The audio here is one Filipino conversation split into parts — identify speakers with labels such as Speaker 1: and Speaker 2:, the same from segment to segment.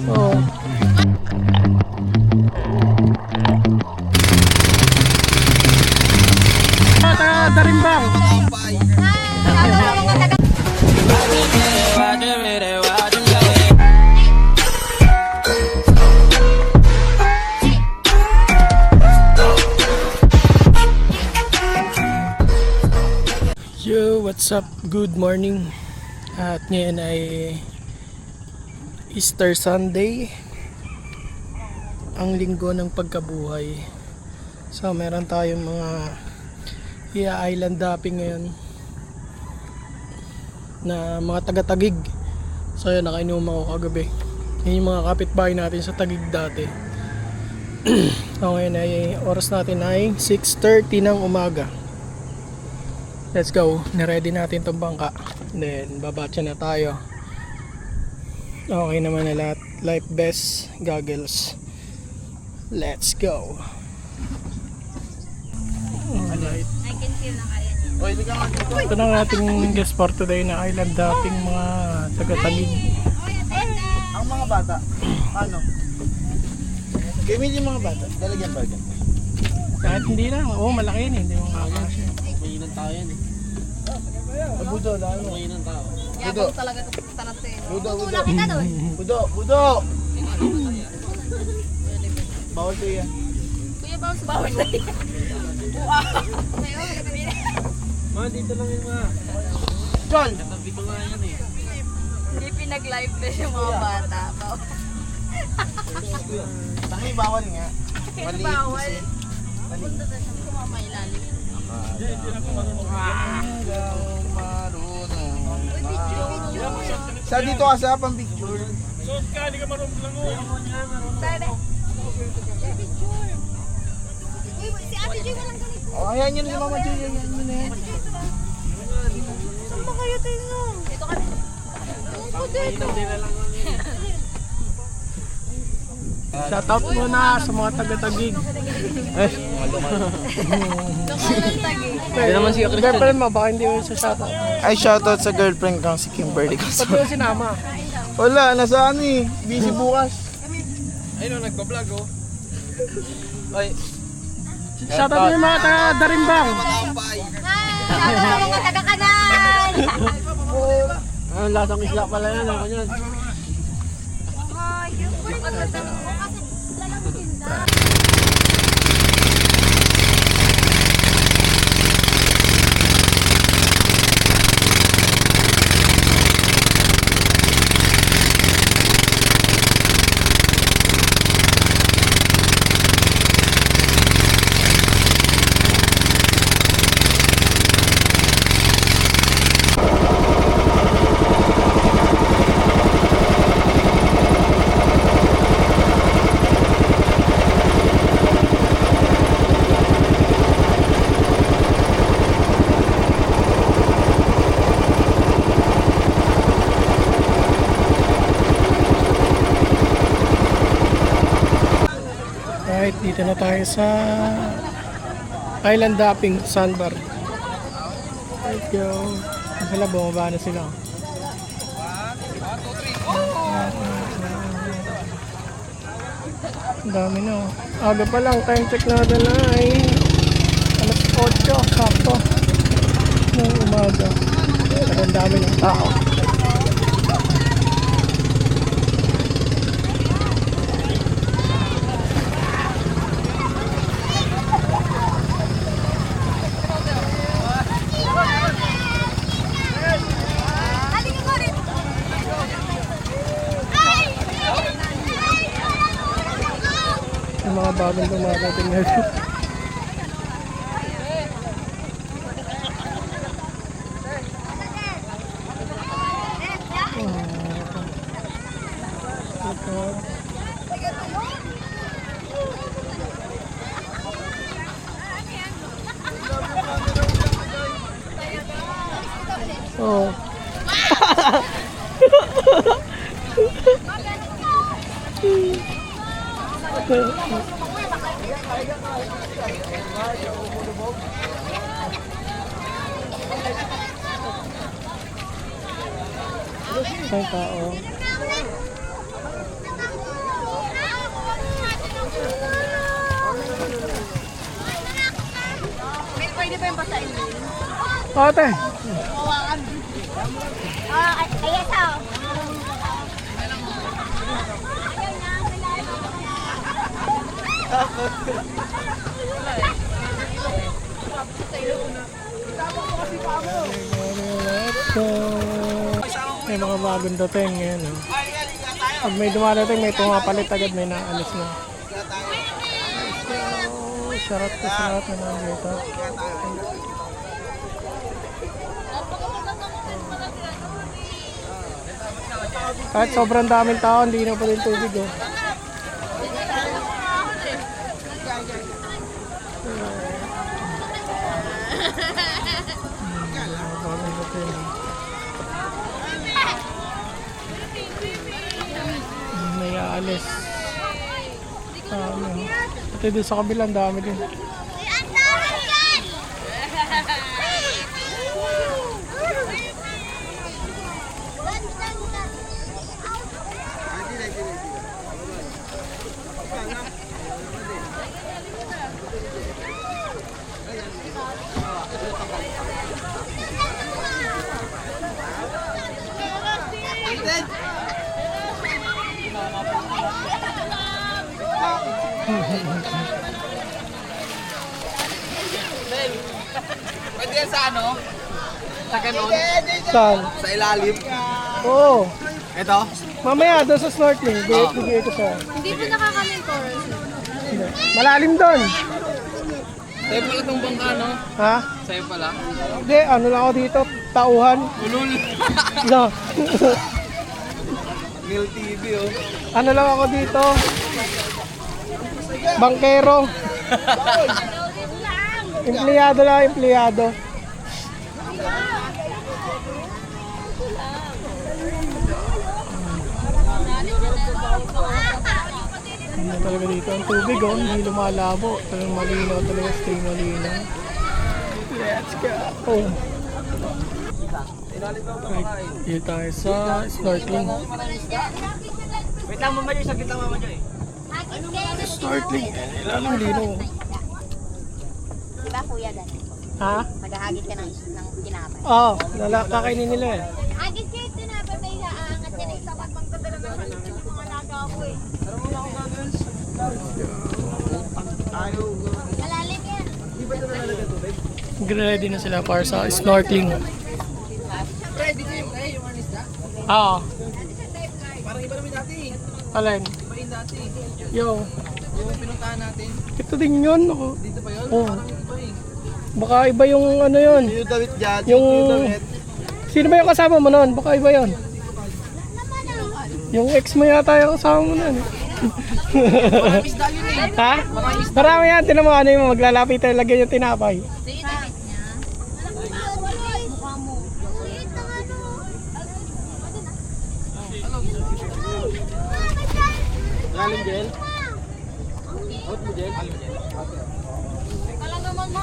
Speaker 1: Oo. Darimbang. Yo, what's up? Good morning. At ngayon ay Easter Sunday, ang linggo ng pagkabuhay. So meron tayong mga island hopping ngayon na mga taga-Taguig. So yun, nakainom ako kagabi. Yun yung mga kapitbahay natin sa Taguig dati. So ngayon ay oras natin ay 6:30 ng umaga. Let's go. Niready natin itong bangka. Then babatcha na tayo. Okay naman na lahat. Life vest, goggles. Let's go. Alright.
Speaker 2: I can feel na kaya.
Speaker 1: Ito na ang ating guest for today na island hopping mga taga-Taguig.
Speaker 3: Ang mga bata, ano? Gamit yung mga bata, lalagyan ba dyan?
Speaker 1: Kahit hindi lang. Oo, malaki yan eh. Hindi mo makakasya.
Speaker 3: Mainan tao yan eh. Budo, lalo. Mainan tao.
Speaker 2: Yabang talaga ito tarante.
Speaker 3: Budo, budo.
Speaker 2: Tulak kita doon.
Speaker 3: Budo, budo! Bawal ko yan.
Speaker 2: Kuya, bawal na yan.
Speaker 3: Ma, dito lang yung mga. John! Katabi ko nga yan eh.
Speaker 2: Hindi pinag-live na yung mga bata.
Speaker 3: Tangi, bawal nga. Mali.
Speaker 2: Bawal.
Speaker 3: Mali.
Speaker 2: Punta na siya. Kumama ilalim.
Speaker 3: Sa dito ka sa pang picture.
Speaker 1: Suot ka, hindi ka marunong lang.
Speaker 2: Pwede. Picture. Si Ate Joy walang ganito.
Speaker 3: Oh, ayan yun si Mama Joy. Ayan yun eh.
Speaker 2: Saan ba kayo tayo? Dito kami. Upo dito.
Speaker 1: Shoutout muna sa mga taga-Taguig.
Speaker 3: Eh,
Speaker 2: Hindi
Speaker 3: naman si
Speaker 1: Girlfriend mo, baka hindi mo sa shoutout.
Speaker 3: ay, shoutout sa girlfriend kang si Kimberly
Speaker 1: Ba't mo sinama?
Speaker 3: Wala, nasa ano eh. Busy bukas.
Speaker 4: Ayun, nagpa-vlog oh.
Speaker 3: Ay,
Speaker 1: Shoutout mo yung mga taga-Darimbang.
Speaker 2: Sabi sa mga taga-kanal.
Speaker 1: Ah, lasang isla pala yan. Ako yan.
Speaker 2: Ay, yung kasi lalaki tinda.
Speaker 1: Right, dito na tayo sa island hopping sandbar. Let's go. Sila, bumaba na sila. Ang dami na. Aga pa lang, time check natin na ay alas 8, sakto ng umaga. Pero ang dami ng tao. Yung mga bagong dumarating ngayon. Oh. Isang tao. Ate.
Speaker 2: Ayan sa.
Speaker 1: May mga bagong dating yan. Oh. Pag may dumadating, may pumapalit agad, may naalis na. Oh, sarap na naman dito. Kahit sobrang daming tao, hindi na pa rin tubig. Oh. Bagong dating. May aalis. Pati doon sa kabilang dami din.
Speaker 4: Pwede yan sa ano? Sa ganon?
Speaker 1: Saan?
Speaker 4: Sa ilalim?
Speaker 1: Oo.
Speaker 4: Ito?
Speaker 1: Mamaya doon sa snorkeling, bigay ko sa.
Speaker 2: Hindi po nakaka-mentor.
Speaker 1: Hindi. Malalim doon.
Speaker 4: Sa'yo pala itong bangka, no?
Speaker 1: Ha?
Speaker 4: Sa'yo pala?
Speaker 1: Hindi, ano lang ako dito, tauhan.
Speaker 4: Ulul!
Speaker 1: No.
Speaker 4: Mil TV, oh.
Speaker 1: Ano lang ako dito? Bangkero. Empleyado lang, empleyado. Ano talaga dito ang tubig, oh, hindi lumalabo. Talagang malinaw talaga, stay malinaw. Let's go! Oh. Dito tayo sa snorkeling.
Speaker 4: Wait lang, Mama Joy. Saglit lang, Mama Joy.
Speaker 1: Snorkeling, ilalang lino.
Speaker 2: Diba kuya dati?
Speaker 1: Ha?
Speaker 2: Maghahagit ka ng tinapay.
Speaker 1: Oo, kakainin nila eh.
Speaker 2: Hagit kayo tinapay, may aangat yan eh. Sapat bang kadala ng mga laga ako eh. Malalim yan.
Speaker 1: Ready na sila para sa snorkeling.
Speaker 4: Ready kayo, yung anisda?
Speaker 1: Oo.
Speaker 4: Parang iba naman dati.
Speaker 1: Alin?
Speaker 4: Iba yung dati.
Speaker 1: Yo.
Speaker 4: Yung pinuntahan natin.
Speaker 1: Ito din yun. Ako.
Speaker 4: Dito pa yun?
Speaker 1: Oo.
Speaker 4: Parang iba eh.
Speaker 1: Baka iba yung ano yun.
Speaker 3: Yung damit dyan.
Speaker 1: Yung... Sino ba yung kasama mo nun? Baka iba yun. Yung ex mo yata yung kasama mo nun.
Speaker 4: Parang isda yun eh.
Speaker 1: Ha? Marami yan. Tinan mo ano yung maglalapit tayo lagyan yung tinapay.
Speaker 2: Sige, damit niya. Mukha mo.
Speaker 3: Galing gel? Out mo gel?
Speaker 2: Talaga naman mo.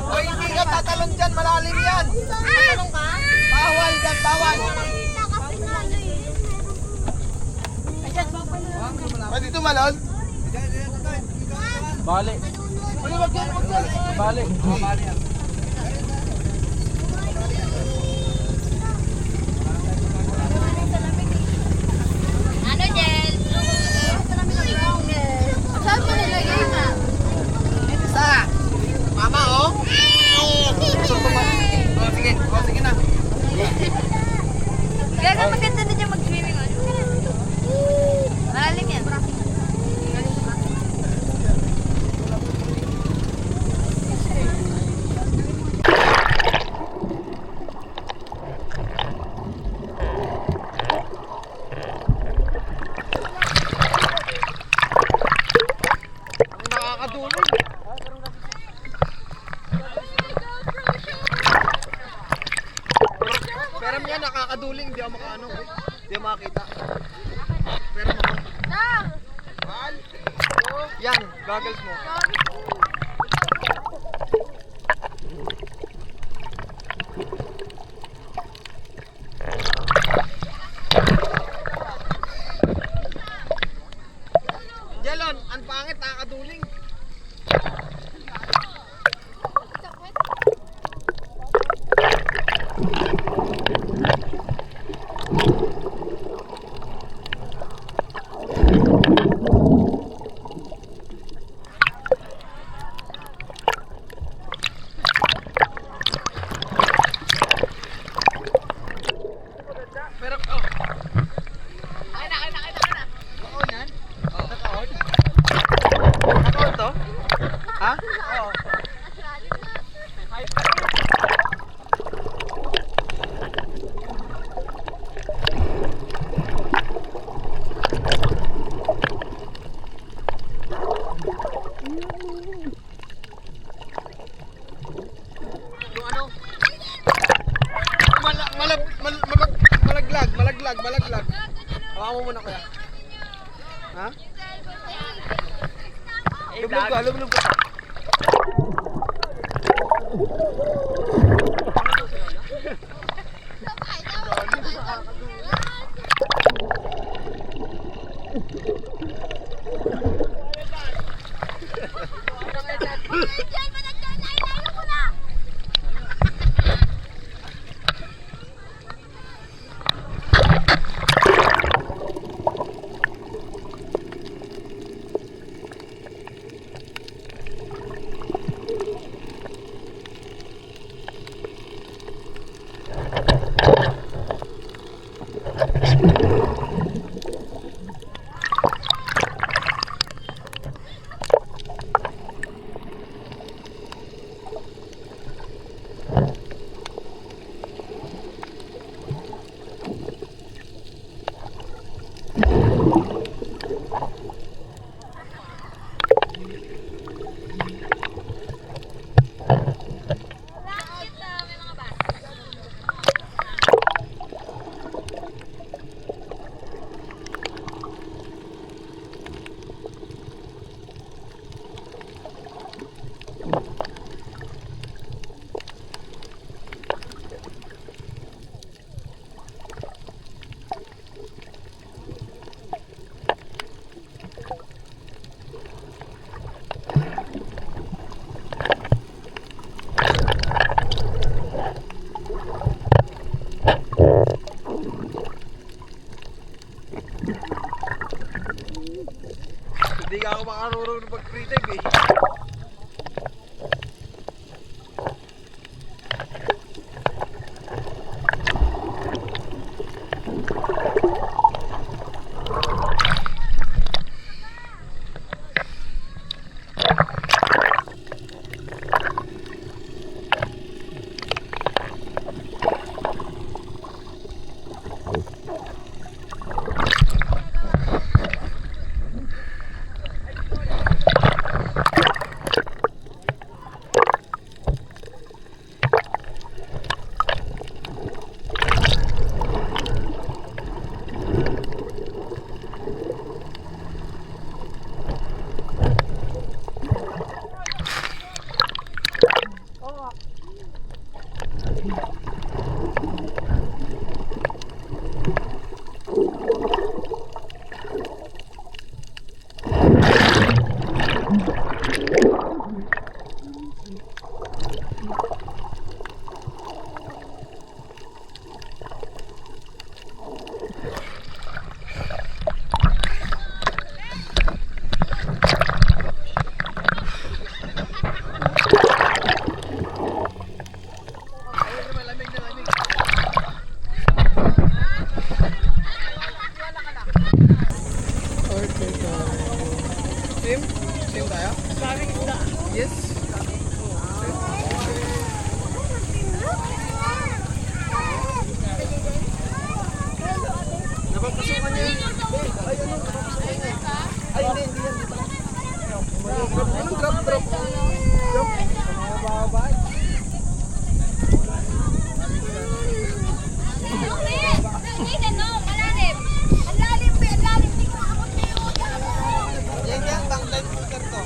Speaker 4: Hoy, hindi ka tatalon dyan. Malalim yan.
Speaker 2: Anong ka?
Speaker 4: Bawal dyan, bawal.
Speaker 3: Pwede tumalon?
Speaker 4: Bali. Bali. Bali yan.
Speaker 2: Ano, Jel? Saan mo nilagay na?
Speaker 4: Isa. Mama, oh. Oh, sige. Oh, sige na.
Speaker 2: Gaga maganda na dyan mag-swimming. Malalim yan.
Speaker 4: Ang nakakadulog. Pero yan, nakakaduling. Hindi ako makaano. Hindi ako makakita. Pero mo. Yan, goggles mo. Jelon, ang pangit, nakakaduling. muna kuya. Ha? Lublog ka, lublog ka. Hindi ka ako makarurong ng pag-free dive eh.
Speaker 1: Okay tayo.
Speaker 4: Same tayo? Yes. Napapasukan niya yun. Ay, ano? Napapasukan niya. Ay, hindi yan. Ano? Drop. Drop. Mga babay. Yan, tangtay mo to.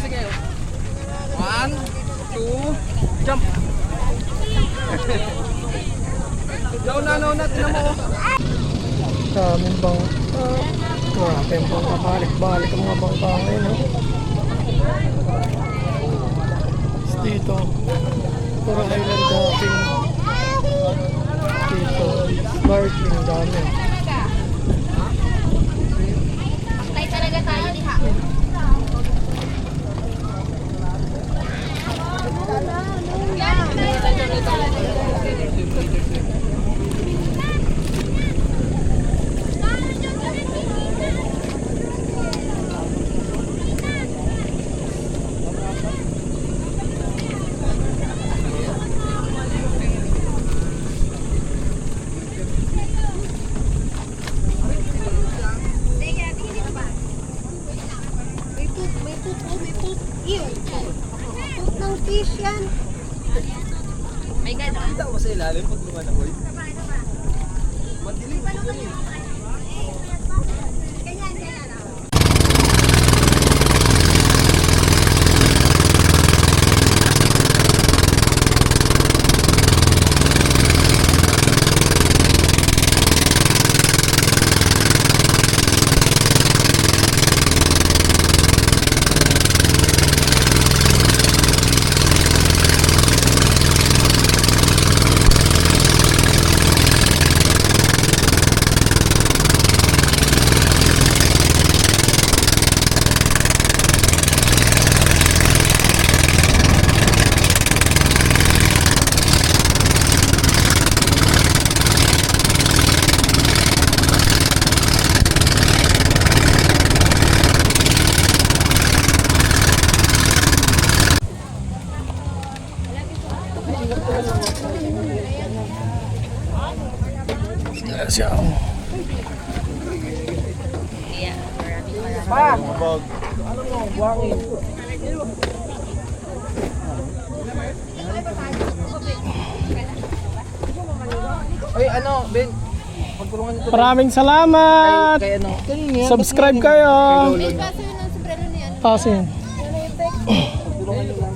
Speaker 4: Sige. 1, 2, jump. Nauna, tinan mo.
Speaker 1: Daming bangka. Grabe yung bangka. Balik-balik ang mga bangka ngayon. Oh. Dito, Puro Island hopping. Dito, snorkeling dami.
Speaker 2: Tayo talaga tayo diha. fish yan. May gano'n.
Speaker 4: Kita ko sa ilalim pag lumanaboy. Madilim.
Speaker 2: Ganyan, ganyan.
Speaker 1: Siya.
Speaker 3: Mabag.
Speaker 4: Ay, ano, Ben? Pagtulungan nito.
Speaker 1: Maraming salamat.
Speaker 4: Kay ano?
Speaker 1: Subscribe kayo.
Speaker 2: May kaso yun ang sombrero ni ano.
Speaker 1: Pasin.
Speaker 4: Pagtulungan nyo lang.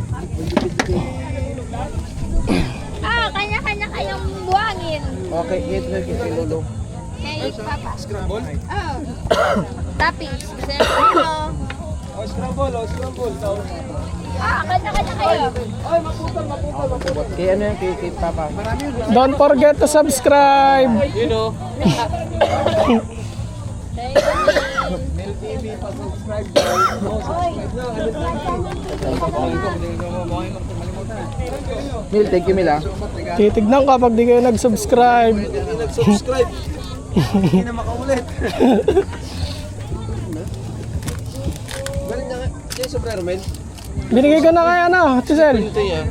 Speaker 2: Kanya-kanya kayong buhangin.
Speaker 4: Okay, kay Lolo.
Speaker 2: Kay Papa.
Speaker 4: Scramble?
Speaker 2: Oh. Toppings. Gusto niyo ano?
Speaker 4: Oh, scramble.
Speaker 2: Kanya-kanya kayo.
Speaker 4: Kay ano yan, kay Papa. Marami yun.
Speaker 1: Don't forget to subscribe.
Speaker 4: You know.
Speaker 2: Thank
Speaker 4: Mel TV, pag-subscribe guys. Subscribe na. Mil, thank you Mil ah.
Speaker 1: Titignan kapag di kayo nag-subscribe.
Speaker 3: Nag-subscribe. Hindi na makaulit.
Speaker 4: Galing na nga. Yung sombrero Mel.
Speaker 1: Binigay ko na kay ano, Chisel.
Speaker 4: Ito yan.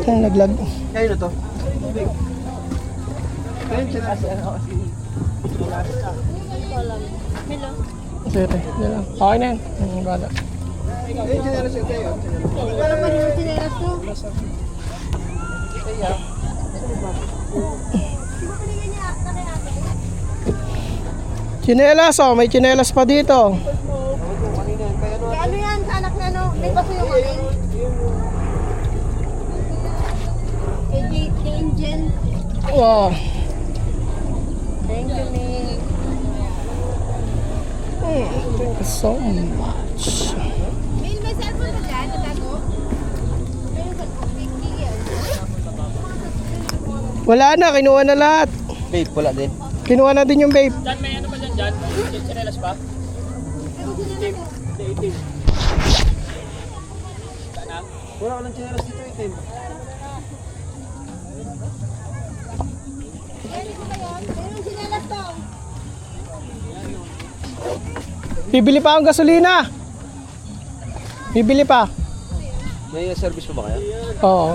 Speaker 1: Yung naglag.
Speaker 3: Kayo na to.
Speaker 2: Hello.
Speaker 1: Sige, yun lang. Okay na yan. Yung bala.
Speaker 2: Wala pa rin yung sinelas to.
Speaker 1: Chinelas oh, may chinelas pa dito.
Speaker 2: Kaya ano yan sa anak na ano? May baso yung akin. Kay Angel.
Speaker 1: Wow.
Speaker 2: Thank you, Nick.
Speaker 1: Thank you so much.
Speaker 2: May cellphone ba dyan? Natago? May cellphone.
Speaker 1: Wala na, kinuha na lahat.
Speaker 4: Babe, wala din.
Speaker 1: Kinuha na din yung vape.
Speaker 4: Diyan, may ano ba dyan? Chinelas pa? Wala ka ng chinelas dito itim.
Speaker 2: Meron sinelas to.
Speaker 1: Bibili pa akong gasolina. Bibili pa.
Speaker 4: May service pa ba kaya?
Speaker 1: Oo.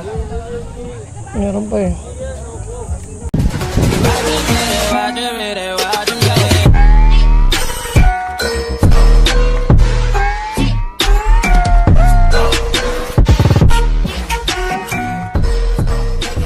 Speaker 1: Meron pa eh.
Speaker 5: Watch it,